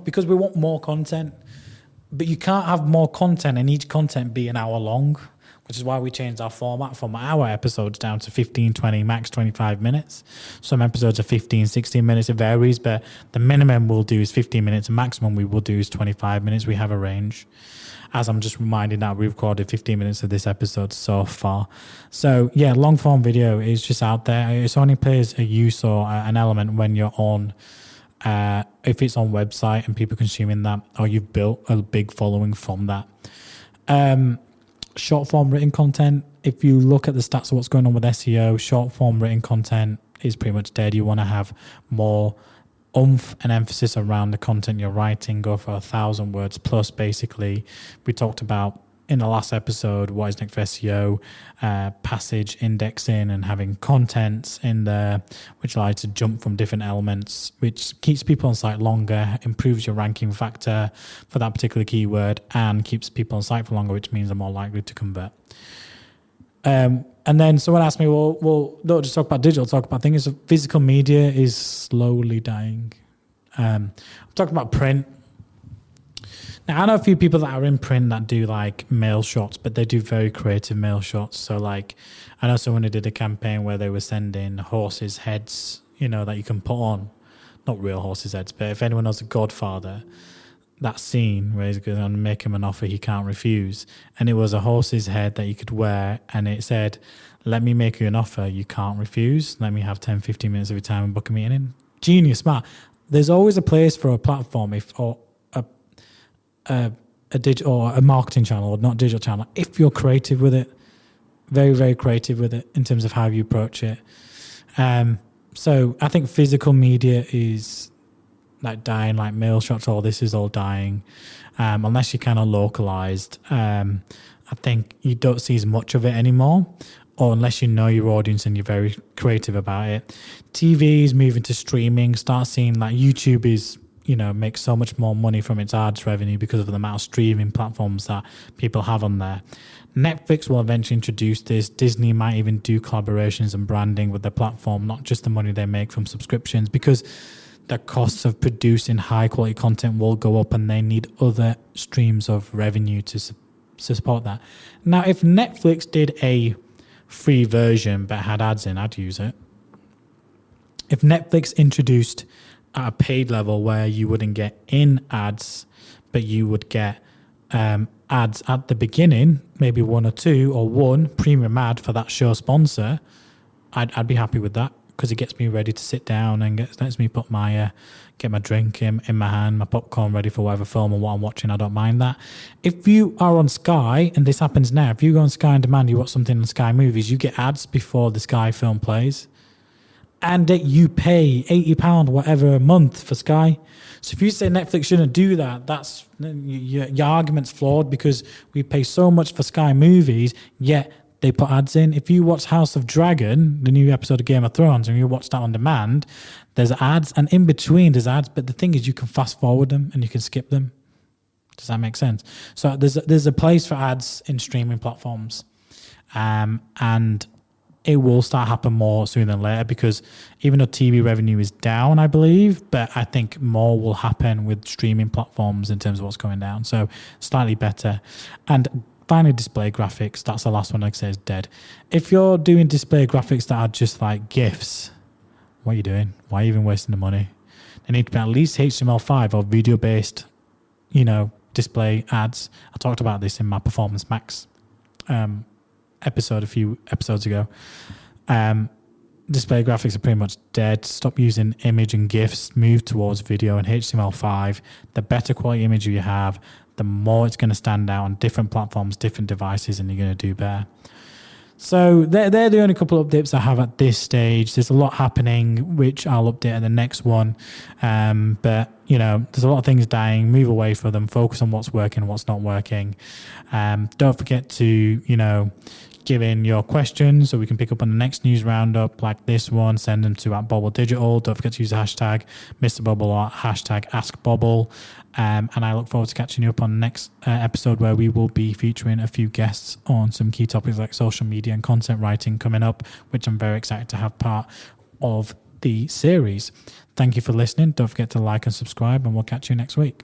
because we want more content, but you can't have more content and each content be an hour long, which is why we changed our format from our episodes down to 15, 20, max 25 minutes. Some episodes are 15, 16 minutes. It varies, but the minimum we'll do is 15 minutes. The maximum we will do is 25 minutes. We have a range. As I'm just reminding that we've recorded 15 minutes of this episode so far. So yeah, long form video is just out there. It only plays a use or an element when you're on, if it's on website and people consuming that, or you've built a big following from that. Short form written content, if you look at the stats of what's going on with SEO, short form written content is pretty much dead. You want to have more oomph and emphasis around the content you're writing. Go for 1,000 words plus. Basically, we talked about in the last episode what is next for SEO, passage indexing and having contents in there which allow you to jump from different elements, which keeps people on site longer, improves your ranking factor for that particular keyword, and keeps people on site for longer, which means they're more likely to convert. And then someone asked me, well, don't just talk about digital, talk about things. Physical media is slowly dying. I'm talking about print. Now, I know a few people that are in print that do like mail shots, but they do very creative mail shots. So like, I know someone who did a campaign where they were sending horses' heads, that you can put on, not real horses' heads, but if anyone knows The Godfather, that scene where he's going to make him an offer he can't refuse. And it was a horse's head that you could wear. And it said, let me make you an offer you can't refuse. Let me have 10, 15 minutes of your time and book a meeting in. Genius, smart. There's always a place for a platform or a digital or a marketing channel, or not digital channel, if you're creative with it. Very, very creative with it in terms of how you approach it. So I think physical media is like dying, like mail shots, all this is all dying, unless you're kind of localized. I think you don't see as much of it anymore, or unless you know your audience and you're very creative about it. TV is moving to streaming. Start seeing like YouTube is, makes so much more money from its ads revenue because of the amount of streaming platforms that people have on there. Netflix will eventually introduce this. Disney might even do collaborations and branding with their platform, not just the money they make from subscriptions, because the costs of producing high quality content will go up and they need other streams of revenue to support that. Now, if Netflix did a free version but had ads in, I'd use it. If Netflix introduced at a paid level where you wouldn't get in ads, but you would get ads at the beginning, maybe one or two, or one premium ad for that show sponsor, I'd be happy with that, because it gets me ready to sit down and lets me put my get my drink in my hand, my popcorn ready for whatever film or what I'm watching. I don't mind that. If you are on Sky, and this happens now, if you go on Sky On Demand, you watch something on Sky Movies, you get ads before the Sky film plays. And you pay £80 whatever a month for Sky. So if you say Netflix shouldn't do that, that's your argument's flawed, because we pay so much for Sky Movies, yet they put ads in. If you watch House of Dragon, the new episode of Game of Thrones, and you watch that on demand, there's ads, and in between there's ads. But the thing is, you can fast forward them and you can skip them. Does that make sense? So there's a place for ads in streaming platforms, and it will start happening more sooner than later, because even though TV revenue is down, I believe, but I think more will happen with streaming platforms in terms of what's going down. So slightly better. And finally, display graphics. That's the last one, like I say, is dead. If you're doing display graphics that are just like GIFs, what are you doing? Why are you even wasting the money? They need to be at least HTML5 or video-based, display ads. I talked about this in my Performance Max episode a few episodes ago. Display graphics are pretty much dead. Stop using image and GIFs. Move towards video and HTML5. The better quality image you have, the more it's going to stand out on different platforms, different devices, and you're going to do better. So they're the only couple of updates I have at this stage. There's a lot happening, which I'll update in the next one. But, there's a lot of things dying. Move away from them. Focus on what's working and what's not working. Don't forget to, give in your questions so we can pick up on the next news roundup like this one. Send them to @BobbleDigital. Don't forget to use the hashtag MrBobble or hashtag AskBobble. And I look forward to catching you up on the next episode, where we will be featuring a few guests on some key topics like social media and content writing coming up, which I'm very excited to have part of the series. Thank you for listening. Don't forget to like and subscribe, and we'll catch you next week.